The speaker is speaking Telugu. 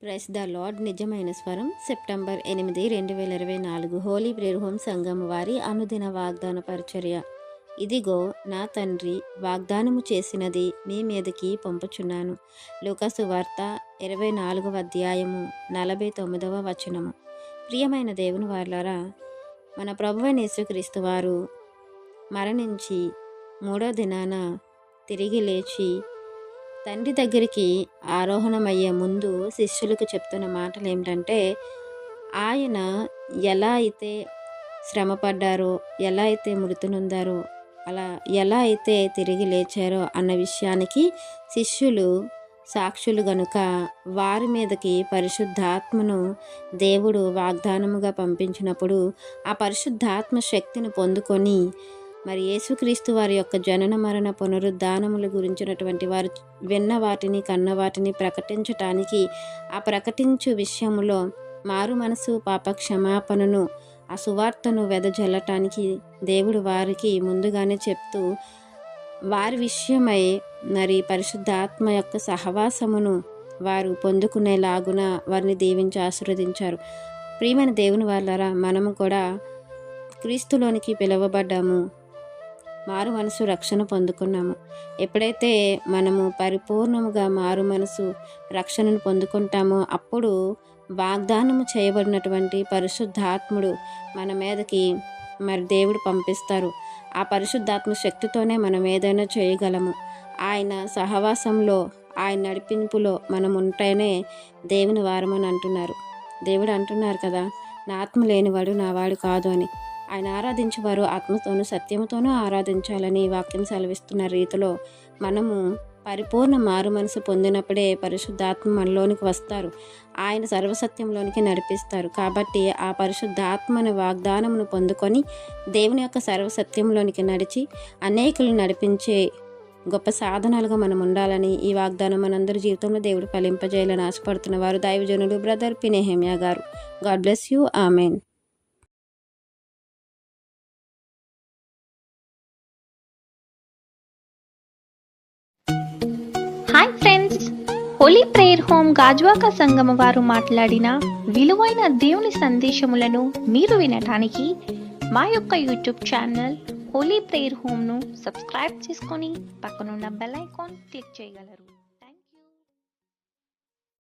Price the lord. నిజమైన స్వరం. సెప్టెంబర్ 8, 2024. హోలీ ప్రేయర్ హోమ్ సంఘం వారి అనుదిన వాగ్దాన పరిచర్య. ఇదిగో నా తండ్రి వాగ్దానము చేసినది మీ మీదకి పంపుచున్నాను. లూకాసు వార్త 24వ అధ్యాయము 49వ వచనము. ప్రియమైన దేవుని వారలారా, మన ప్రభువైన యేసుక్రీస్తు వారు మరణించి 3వ దినాన తిరిగి లేచి తండ్రి దగ్గరికి ఆరోహణమయ్యే ముందు శిష్యులకు చెప్తున్న మాటలు ఏమిటంటే, ఆయన ఎలా అయితే శ్రమపడ్డారో, ఎలా అయితే మృతి నొందారో, ఎలా అయితే తిరిగి లేచారో అన్న విషయానికి శిష్యులు సాక్షులు గనుక వారి మీదకి పరిశుద్ధాత్మను దేవుడు వాగ్దానముగా పంపించినప్పుడు ఆ పరిశుద్ధాత్మ శక్తిని పొందుకొని మరి యేసుక్రీస్తు వారి యొక్క జనన మరణ పునరుద్ధానముల గురించినటువంటి వారు విన్న వాటిని కన్న వాటిని ప్రకటించటానికి, ఆ ప్రకటించు విషయంలో మారు మనసు పాప క్షమాపణను ఆ సువార్తను వెదజల్లటానికి దేవుడు వారికి ముందుగానే చెప్తూ వారి విషయమై మరి పరిశుద్ధాత్మ యొక్క సహవాసమును వారు పొందుకునేలాగున వారిని దీవించి ఆశీర్వదించారు. ప్రియమైన దేవుని వాళ్ళారా, మనము కూడా క్రీస్తులోనికి పిలువబడ్డాము, మారు మనసు రక్షణ పొందుకున్నాము. ఎప్పుడైతే మనము పరిపూర్ణముగా మారు మనసు రక్షణను పొందుకుంటామో అప్పుడు వాగ్దానము చేయబడినటువంటి పరిశుద్ధాత్ముడు మన మీదకి మరి దేవుడు పంపిస్తారు. ఆ పరిశుద్ధాత్మ శక్తితోనే మనం ఏదైనా చేయగలము. ఆయన సహవాసంలో, ఆయన నడిపింపులో మనం ఉంటేనే దేవుని వారమని అంటున్నారు. దేవుడు అంటున్నారు కదా, నా ఆత్మ లేనివాడు నా వాడు కాదు అని. ఆయన ఆరాధించేవారు ఆత్మతోనూ సత్యముతోనూ ఆరాధించాలని వాక్యం సెలవిస్తున్న రీతిలో మనము పరిపూర్ణ మారు మనసు పొందినప్పుడే పరిశుద్ధాత్మ మనలోనికి వస్తారు. ఆయన సర్వసత్యంలోనికి నడిపిస్తారు. కాబట్టి ఆ పరిశుద్ధాత్మని వాగ్దానమును పొందుకొని దేవుని యొక్క సర్వసత్యంలోనికి నడిచి అనేకులు నడిపించే గొప్ప సాధనాలుగా మనం ఉండాలని ఈ వాగ్దానం మనందరి జీవితంలో దేవుడు ఫలింపజేయాలని ఆశపడుతున్న వారు దైవజనుడు బ్రదర్ పి. నెహెమ్యా గారు. God bless you. Amen. Hi friends, holy prayer home Gajuwaka సంఘం వారు మాట్లాడిన విలువైన దేవుని సందేశములను మీరు వినటానికి మా యొక్క యూట్యూబ్ ఛానల్ హోలీ ప్రేయర్ హోమ్ను సబ్స్క్రైబ్ చేసుకొని పక్కనున్న బెల్ ఐకాన్ క్లిక్ చేయగలరు.